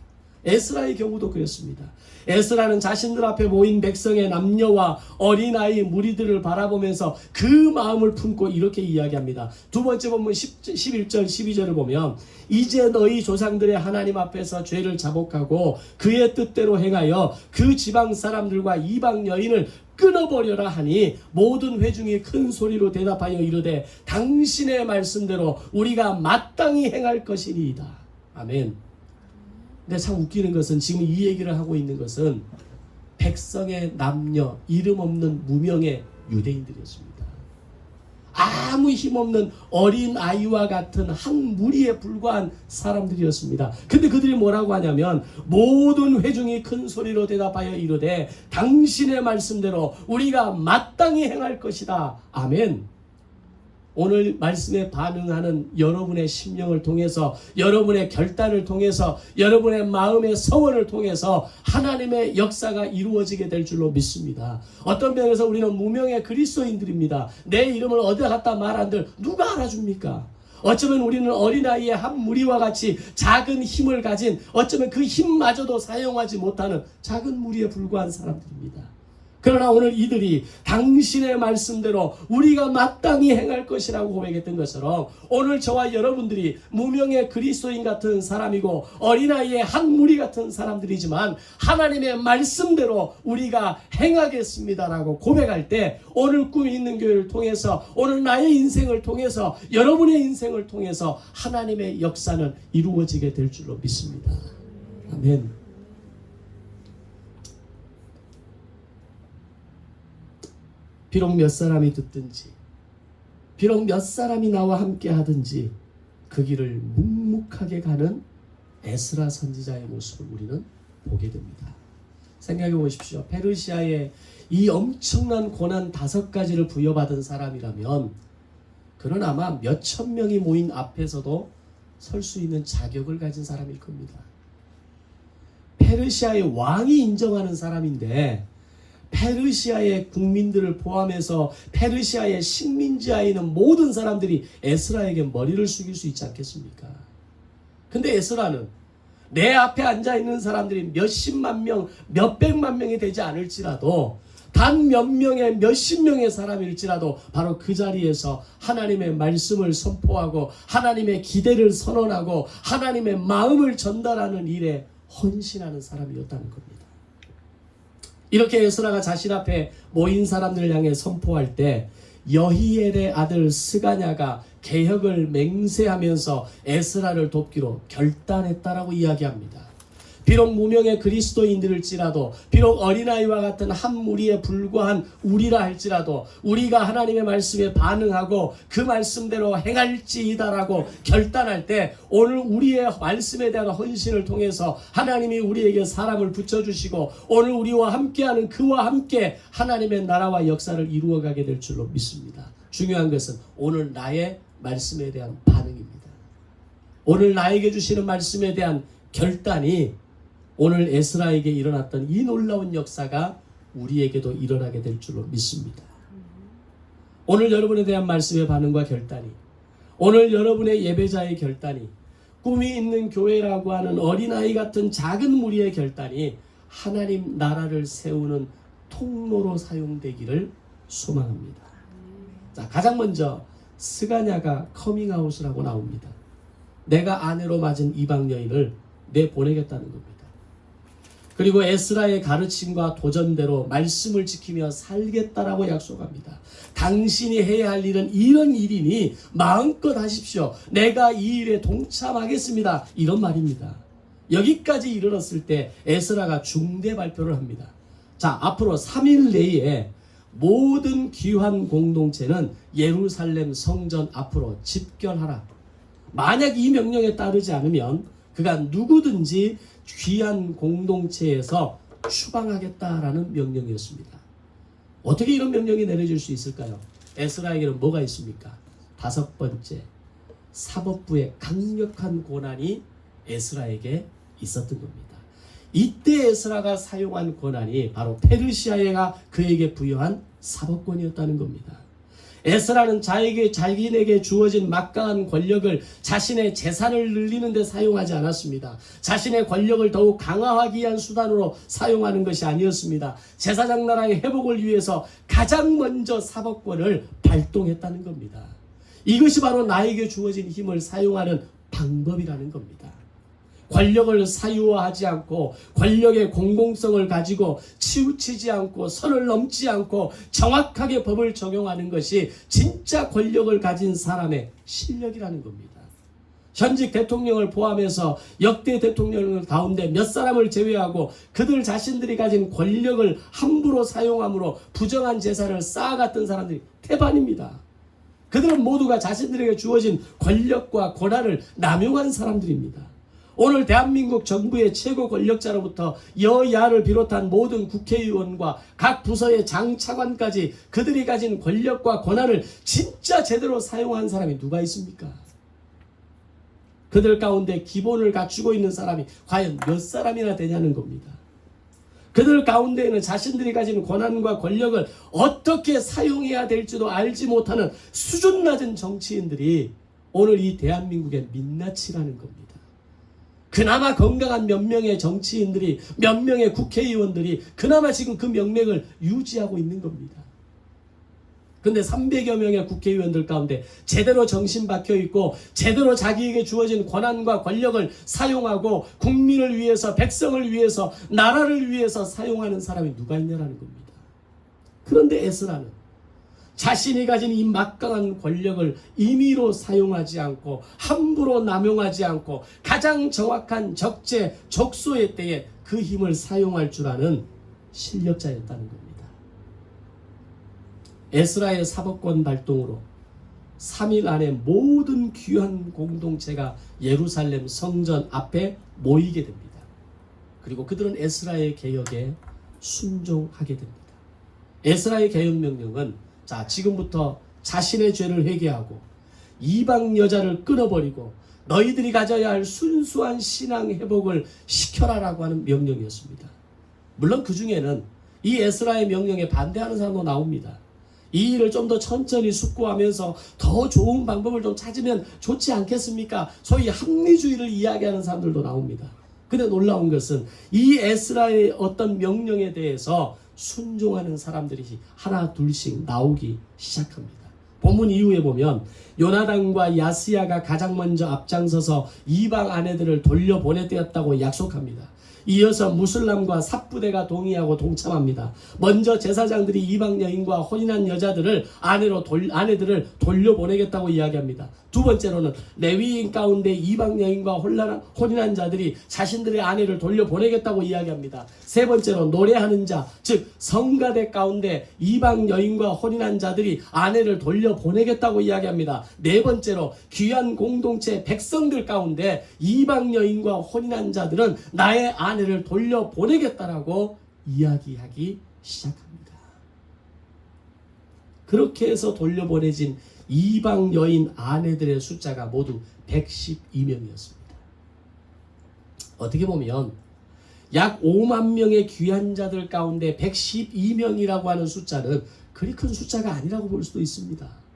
에스라의 경우도 그렇습니다. 에스라는 자신들 앞에 모인 백성의 남녀와 어린아이 무리들을 바라보면서 그 마음을 품고 이렇게 이야기합니다. 두 번째 본문 11절 12절을 보면 이제 너희 조상들의 하나님 앞에서 죄를 자복하고 그의 뜻대로 행하여 그 지방 사람들과 이방 여인을 끊어버려라 하니 모든 회중이 큰 소리로 대답하여 이르되 당신의 말씀대로 우리가 마땅히 행할 것이니이다. 아멘. 근데 참 웃기는 것은 지금 이 얘기를 하고 있는 것은 백성의 남녀 이름 없는 무명의 유대인들이었습니다. 아무 힘없는 어린 아이와 같은 한 무리에 불과한 사람들이었습니다. 근데 그들이 뭐라고 하냐면 모든 회중이 큰 소리로 대답하여 이르되 당신의 말씀대로 우리가 마땅히 행할 것이다. 아멘. 오늘 말씀에 반응하는 여러분의 심령을 통해서, 여러분의 결단을 통해서, 여러분의 마음의 서원을 통해서 하나님의 역사가 이루어지게 될 줄로 믿습니다. 어떤 면에서 우리는 무명의 그리스도인들입니다. 내 이름을 어디다 갖다 말한들 누가 알아줍니까? 어쩌면 우리는 어린아이의 한 무리와 같이 작은 힘을 가진, 어쩌면 그 힘마저도 사용하지 못하는 작은 무리에 불과한 사람들입니다. 그러나 오늘 이들이 당신의 말씀대로 우리가 마땅히 행할 것이라고 고백했던 것처럼 오늘 저와 여러분들이 무명의 그리스도인 같은 사람이고 어린아이의 한 무리 같은 사람들이지만 하나님의 말씀대로 우리가 행하겠습니다라고 고백할 때 오늘 꿈이 있는 교회를 통해서, 오늘 나의 인생을 통해서, 여러분의 인생을 통해서 하나님의 역사는 이루어지게 될 줄로 믿습니다. 아멘. 비록 몇 사람이 듣든지, 비록 몇 사람이 나와 함께 하든지 그 길을 묵묵하게 가는 에스라 선지자의 모습을 우리는 보게 됩니다. 생각해 보십시오. 페르시아의 이 엄청난 고난 5가지를 부여받은 사람이라면 그는 아마 몇천 명이 모인 앞에서도 설 수 있는 자격을 가진 사람일 겁니다. 페르시아의 왕이 인정하는 사람인데 페르시아의 국민들을 포함해서 페르시아의 식민지하에 있는 모든 사람들이 에스라에게 머리를 숙일 수 있지 않겠습니까? 근데 에스라는 내 앞에 앉아있는 사람들이 몇십만 명, 몇백만 명이 되지 않을지라도 단 몇 명의 몇십 명의 사람일지라도 바로 그 자리에서 하나님의 말씀을 선포하고 하나님의 기대를 선언하고 하나님의 마음을 전달하는 일에 헌신하는 사람이었다는 겁니다. 이렇게 에스라가 자신 앞에 모인 사람들을 향해 선포할 때 여히엘의 아들 스가냐가 개혁을 맹세하면서 에스라를 돕기로 결단했다라고 이야기합니다. 비록 무명의 그리스도인들일지라도, 비록 어린아이와 같은 한 무리에 불과한 우리라 할지라도 우리가 하나님의 말씀에 반응하고 그 말씀대로 행할지이다라고 결단할 때 오늘 우리의 말씀에 대한 헌신을 통해서 하나님이 우리에게 사람을 붙여주시고 오늘 우리와 함께하는 그와 함께 하나님의 나라와 역사를 이루어가게 될 줄로 믿습니다. 중요한 것은 오늘 나의 말씀에 대한 반응입니다. 오늘 나에게 주시는 말씀에 대한 결단이 오늘 에스라에게 일어났던 이 놀라운 역사가 우리에게도 일어나게 될 줄로 믿습니다. 오늘 여러분에 대한 말씀의 반응과 결단이, 오늘 여러분의 예배자의 결단이, 꿈이 있는 교회라고 하는 어린아이 같은 작은 무리의 결단이 하나님 나라를 세우는 통로로 사용되기를 소망합니다. 자, 가장 먼저 스가냐가 커밍아웃을 하고 나옵니다. 내가 아내로 맞은 이방 여인을 내보내겠다는 겁니다. 그리고 에스라의 가르침과 도전대로 말씀을 지키며 살겠다라고 약속합니다. 당신이 해야 할 일은 이런 일이니 마음껏 하십시오. 내가 이 일에 동참하겠습니다. 이런 말입니다. 여기까지 이르렀을 때 에스라가 중대 발표를 합니다. 자, 앞으로 3일 내에 모든 귀환 공동체는 예루살렘 성전 앞으로 집결하라. 만약 이 명령에 따르지 않으면 그가 누구든지 귀한 공동체에서 추방하겠다라는 명령이었습니다. 어떻게 이런 명령이 내려질 수 있을까요? 에스라에게는 뭐가 있습니까? 5번째, 사법부의 강력한 고난이 에스라에게 있었던 겁니다. 이때 에스라가 사용한 권한이 바로 페르시아가 그에게 부여한 사법권이었다는 겁니다. 에스라는 자기에게 주어진 막강한 권력을 자신의 재산을 늘리는 데 사용하지 않았습니다. 자신의 권력을 더욱 강화하기 위한 수단으로 사용하는 것이 아니었습니다. 제사장 나라의 회복을 위해서 가장 먼저 사법권을 발동했다는 겁니다. 이것이 바로 나에게 주어진 힘을 사용하는 방법이라는 겁니다. 권력을 사유화하지 않고 권력의 공공성을 가지고 치우치지 않고 선을 넘지 않고 정확하게 법을 적용하는 것이 진짜 권력을 가진 사람의 실력이라는 겁니다. 현직 대통령을 포함해서 역대 대통령 가운데 몇 사람을 제외하고 그들 자신들이 가진 권력을 함부로 사용함으로 부정한 제사를 쌓아갔던 사람들이 태반입니다. 그들은 모두가 자신들에게 주어진 권력과 권한을 남용한 사람들입니다. 오늘 대한민국 정부의 최고 권력자로부터 여야를 비롯한 모든 국회의원과 각 부서의 장차관까지 그들이 가진 권력과 권한을 진짜 제대로 사용한 사람이 누가 있습니까? 그들 가운데 기본을 갖추고 있는 사람이 과연 몇 사람이나 되냐는 겁니다. 그들 가운데에는 자신들이 가진 권한과 권력을 어떻게 사용해야 될지도 알지 못하는 수준 낮은 정치인들이 오늘 이 대한민국의 민낯이라는 겁니다. 그나마 건강한 몇 명의 정치인들이, 몇 명의 국회의원들이 그나마 지금 그 명맥을 유지하고 있는 겁니다. 근데 300여 명의 국회의원들 가운데 제대로 정신 박혀 있고 제대로 자기에게 주어진 권한과 권력을 사용하고 국민을 위해서, 백성을 위해서, 나라를 위해서 사용하는 사람이 누가 있냐라는 겁니다. 그런데 에스라는 자신이 가진 이 막강한 권력을 임의로 사용하지 않고 함부로 남용하지 않고 가장 정확한 적재, 적소의 때에 그 힘을 사용할 줄 아는 실력자였다는 겁니다. 에스라의 사법권 발동으로 3일 안에 모든 귀한 공동체가 예루살렘 성전 앞에 모이게 됩니다. 그리고 그들은 에스라의 개혁에 순종하게 됩니다. 에스라의 개혁 명령은 자, 지금부터 자신의 죄를 회개하고 이방 여자를 끊어버리고 너희들이 가져야 할 순수한 신앙 회복을 시켜라라고 하는 명령이었습니다. 물론 그 중에는 이 에스라의 명령에 반대하는 사람도 나옵니다. 이 일을 좀 더 천천히 숙고하면서 더 좋은 방법을 좀 찾으면 좋지 않겠습니까? 소위 합리주의를 이야기하는 사람들도 나옵니다. 근데 놀라운 것은 이 에스라의 어떤 명령에 대해서 순종하는 사람들이 하나 둘씩 나오기 시작합니다. 본문 이후에 보면 요나단과 야스야가 가장 먼저 앞장서서 이방 아내들을 돌려보내되었다고 약속합니다. 이어서 무슬람과 삽부대가 동의하고 동참합니다. 먼저 제사장들이 이방 여인과 혼인한 여자들을 아내들을 돌려보내겠다고 이야기합니다. 두 번째로는 레위인 가운데 이방 여인과 혼인한 자들이 자신들의 아내를 돌려보내겠다고 이야기합니다. 세 번째로 노래하는 자, 즉 성가대 가운데 이방 여인과 혼인한 자들이 아내를 돌려보내겠다고 이야기합니다. 네 번째로 귀한 공동체 백성들 가운데 이방 여인과 혼인한 자들은 나의 아내를 돌려보내겠다라고 이야기하기 시작합니다. 그렇게 해서 돌려보내진 이방 여인 아내들의 숫자가 모두 112명이었습니다. 어떻게 보면 약 5만 명의 귀한 자들 가운데 112명이라고 하는 숫자는 그리 큰 숫자가 아니라고 볼 수도 있습니다.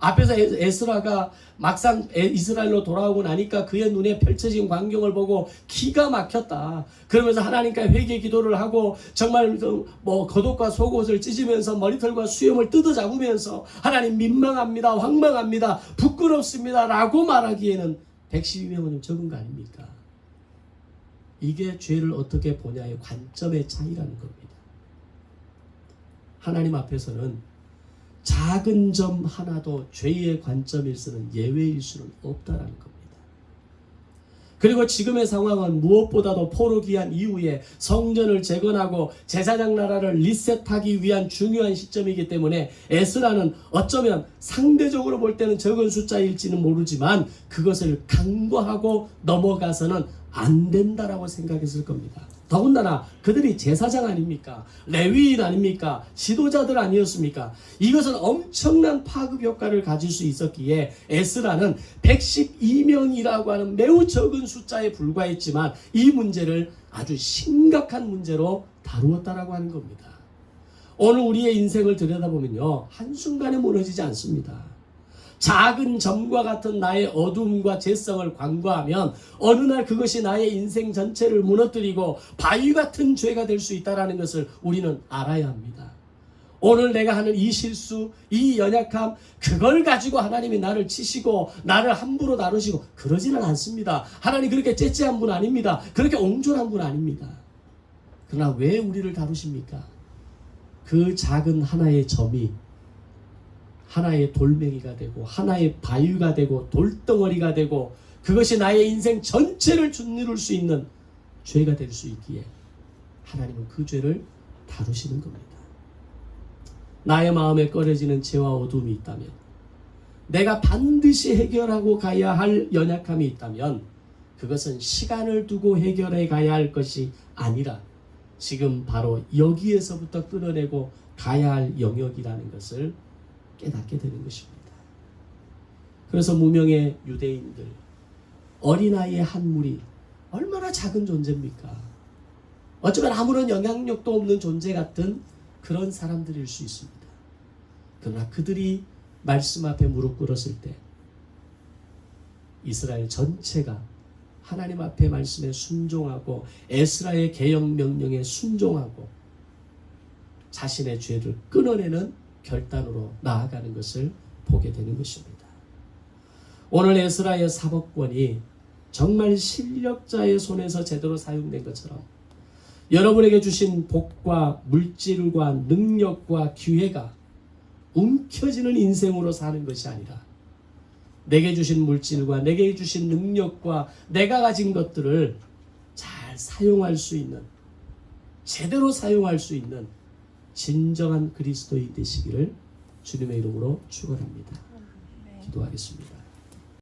앞에서 에스라가 막상 이스라엘로 돌아오고 나니까 그의 눈에 펼쳐진 광경을 보고 기가 막혔다. 그러면서 하나님께 회개 기도를 하고 정말 겉옷과 속옷을 찢으면서 머리털과 수염을 뜯어 잡으면서 하나님 민망합니다, 황망합니다, 부끄럽습니다 라고 말하기에는 112명은 좀 적은 거 아닙니까? 이게 죄를 어떻게 보냐의 관점의 차이라는 겁니다. 하나님 앞에서는 작은 점 하나도 죄의 관점에서는 예외일 수는 없다라는 겁니다. 그리고 지금의 상황은 무엇보다도 포로기한 이후에 성전을 재건하고 제사장 나라를 리셋하기 위한 중요한 시점이기 때문에 에스라는 어쩌면 상대적으로 볼 때는 적은 숫자일지는 모르지만 그것을 간과하고 넘어가서는 안 된다라고 생각했을 겁니다. 더군다나 그들이 제사장 아닙니까? 레위인 아닙니까? 지도자들 아니었습니까? 이것은 엄청난 파급 효과를 가질 수 있었기에 에스라는 112명이라고 하는 매우 적은 숫자에 불과했지만 이 문제를 아주 심각한 문제로 다루었다라고 하는 겁니다. 오늘 우리의 인생을 들여다보면요, 한순간에 무너지지 않습니다. 작은 점과 같은 나의 어두움과 죄성을 간과하면 어느 날 그것이 나의 인생 전체를 무너뜨리고 바위 같은 죄가 될 수 있다는 것을 우리는 알아야 합니다. 오늘 내가 하는 이 실수, 이 연약함, 그걸 가지고 하나님이 나를 치시고 나를 함부로 다루시고 그러지는 않습니다. 하나님 그렇게 째째한 분 아닙니다. 그렇게 옹졸한 분 아닙니다. 그러나 왜 우리를 다루십니까? 그 작은 하나의 점이 하나의 돌멩이가 되고 하나의 바위가 되고 돌덩어리가 되고 그것이 나의 인생 전체를 짓누를 수 있는 죄가 될 수 있기에 하나님은 그 죄를 다루시는 겁니다. 나의 마음에 꺼려지는 죄와 어둠이 있다면, 내가 반드시 해결하고 가야 할 연약함이 있다면 그것은 시간을 두고 해결해 가야 할 것이 아니라 지금 바로 여기에서부터 끊어내고 가야 할 영역이라는 것을 깨닫게 되는 것입니다. 그래서 무명의 유대인들, 어린아이의 한 무리, 얼마나 작은 존재입니까? 어쩌면 아무런 영향력도 없는 존재 같은 그런 사람들일 수 있습니다. 그러나 그들이 말씀 앞에 무릎 꿇었을 때 이스라엘 전체가 하나님 앞에 말씀에 순종하고 에스라의 개혁 명령에 순종하고 자신의 죄를 끊어내는 결단으로 나아가는 것을 보게 되는 것입니다. 오늘 에스라의 사법권이 정말 실력자의 손에서 제대로 사용된 것처럼 여러분에게 주신 복과 물질과 능력과 기회가 움켜쥐는 인생으로 사는 것이 아니라 내게 주신 물질과 내게 주신 능력과 내가 가진 것들을 잘 사용할 수 있는, 제대로 사용할 수 있는 진정한 그리스도인 되시기를 주님의 이름으로 축원합니다. 기도하겠습니다.